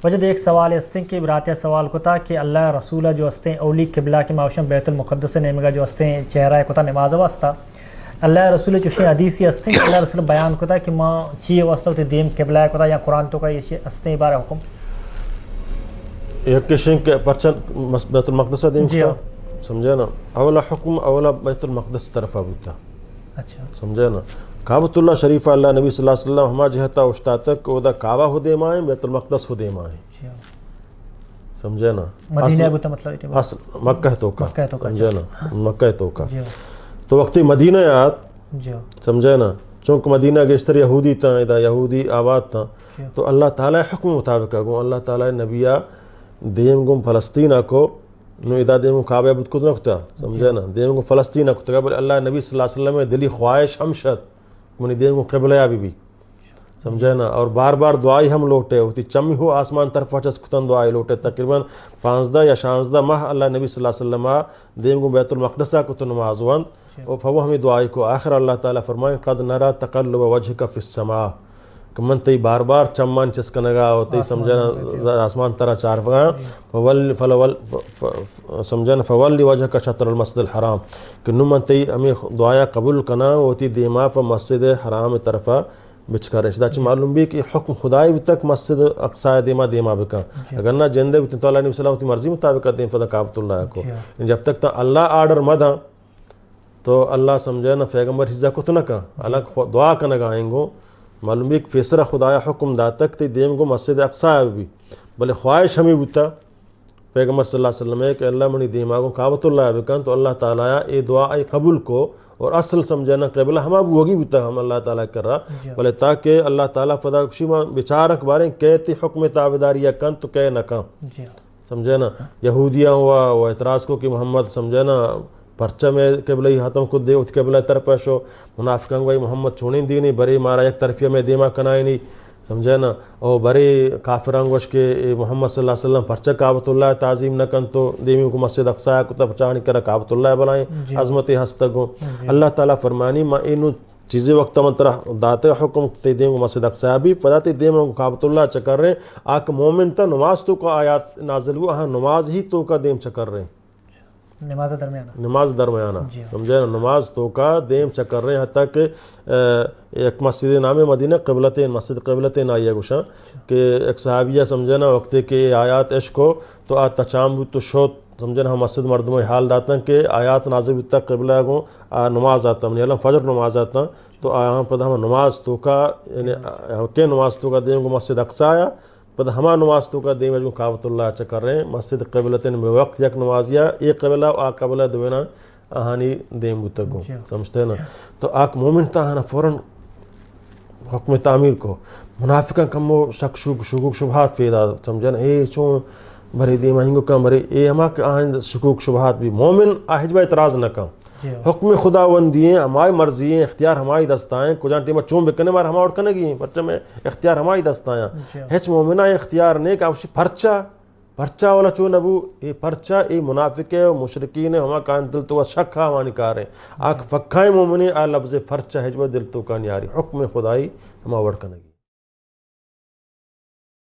وجد ایک سوال ہستیں کہ براتیہ سوال کتا کہ اللہ رسول جو ہستیں اولی قبلہ کے معاشم بیت المقدس نعمگا جو ہستیں چہرہ کتا نماز واسطہ اللہ رسول چوشی حدیثی ہستیں کہ اللہ رسول بیان کتا کہ ماں چیئے واسطہ تے دیم قبلہ کتا یا قرآن تو کا یہ ہستیں بارہ حکم ایک کشن کے پرچن بیت المقدس دیم کتا سمجھے نا اولا حکم اولا بیت المقدس طرف بوتا اچھا سمجھے نا کعبۃ اللہ شریفہ اللہ نبی صلی اللہ علیہ وسلم ہما جہتا اشتا تک او دا کعبہ ہو دے مائیں بیت المقدس ہو دے مائیں سمجھے نا مدینہ بوتا مطلب اصل مکہ تو کا سمجھے نا مکہ تو کا تو وقتی مدینہ یاد سمجھے نا چونکہ مدینہ گشتر یہودی تا ادا یہودی آباد تا تو اللہ تعالیٰ حکم مطابق گو اللہ تعالیٰ نبیہ دیم گم فلسطینہ کو نو ادا دیم کعبہ بود کو نکتا سمجھے نا دیم گم فلسطینہ کو تقبل اللہ نبی صلی اللہ علیہ وسلم دلی خواہش ہمشت منی دیم کو قبلہ بھی سمجھے نا اور بار بار دعائی ہم لوٹے ہوتی چمی ہو آسمان طرف وچس کتن دعائی لوٹے تقریباً 15 یا 16 ماہ اللہ نبی صلی اللہ علیہ وسلم دیم کو بیت المقدسہ کو نماز وند اور فو ہمیں دعائی کو آخر اللہ تعالیٰ فرمائیں قد نرا تقلب وجہک فی السماء کہ من تی بار بار چمان چسکنگا ہوتی سمجھے نا آسمان طرح چار سمجھے نا فولی وجہک شطر المسجد الحرام کہ نو من تی ہمیں دعایا قبول کنا ہوتی دیما فا مسجد حرام طرفہ بچ کر رہے چی معلوم بھی کہ حکم خدای بھی تک مسجد اقصی دیما بکا اگر نہ جندے بھی تو اللہ علیہ وسلم مرضی مطابق دیں فدا کعبۃ اللہ کو جب تک تا اللہ آرڈر مدھا تو اللہ سمجھے نا پیغمبر حضا کو تو نہ کہا اللہ دعا کا نہ آئیں گو معلوم بھی کہ فیسرہ خدایا حکم دا تک تی دیم گو مسجد اقصی بھی بلے خواہش ہمیں بتا پیغمبر صلی اللہ علیہ وسلم ہے کہ اللہ منی دیما کو کعبۃ اللہ بکن تو اللہ تعالیٰ اے دعا اے قبول کو اور اصل سمجھنا قبلہ ہما بوگی بتا ہم اللہ تعالیٰ کر رہا بلے تاکہ اللہ تعالیٰ فدا کشیما بچارک باریں کہتی حکم تابداریہ کن تو کہہ نہ کن سمجھے نا یہودیاں ہوا وہ اعتراض کو کہ محمد سمجھے نا پرچہ میں قبلہ ہی حتم کو دے ات قبلہ طرف شو منافقان گوئی محمد چھوڑیں دی نہیں بری مارا یک طرفیہ میں دیما کنائی نہیں سمجھے نا اور بری کافران گوش کے محمد صلی اللہ علیہ وسلم پرچہ کعبۃ اللہ تعظیم نہ کن تو دیمی کو مسجد اقصی کو تب چاہنی کرا کعبۃ اللہ بلائیں عظمت ہستگوں اللہ تعالیٰ فرمانی ما اینو چیزیں وقت من طرح داتے حکم تے دیم کو مسجد اقصی بھی فدا تے دیم کو کعبۃ اللہ چکر رہے آک مومن تا نماز تو کا آیات نازل ہوا ہاں نماز ہی تو کا دیم چکر رہے نماز درمیانہ سمجھے نا نماز تو کا دیم چکر رہے ہیں حتیٰ کہ ایک مسجد نام مدینہ قبلتین مسجد قبلتین آئیے گوشاں کہ ایک صحابیہ سمجھے نا وقت کہ آیات عشق ہو تو آج تچام بھی تو شوت سمجھے نا ہم مسجد مردموں حال داتا ہیں کہ آیات نازل بھی تک قبلہ کو نماز آتا ہم علم فجر نماز آتا تو یہاں پر ہم نماز تو کا یعنی کہ نماز تو کا دیم کو مسجد اقصی آیا پتہ ہما نماز تو کا دیم جو کعبۃ اللہ چکر رہے ہیں مسجد قبلتین میں وقت یک نمازیہ ایک قبلہ آ قبلہ دوینا آہانی دیم بتگو سمجھتے ہیں نا تو آک مومن تا ہنا فوراً حکم تعمیر کو منافقہ کم وہ شکوک شبہات پیدا سمجھے نا اے چون بھری دیم آئیں کم بھری اے ہما آہن شکوک شبہات بھی مومن آہج با اعتراض نہ کم حکم خدا وندی ہیں ہماری مرضی ہیں اختیار ہماری دستائیں کجان ٹیمہ چون بکنے مار ہما اٹھکنے گئی ہیں پرچہ میں اختیار ہماری دستائیں ہیچ مومنہ اختیار نہیں کہ اوشی پرچہ والا چون ابو یہ پرچہ یہ منافق ہے مشرکین ہے ہما کان دل تو شک ہاں ہمانی کار ہیں آکھ فکھائیں مومنی آ لفظ پرچہ ہیچ با دل تو کان یاری حکم خدای ہما وڑکنے گئی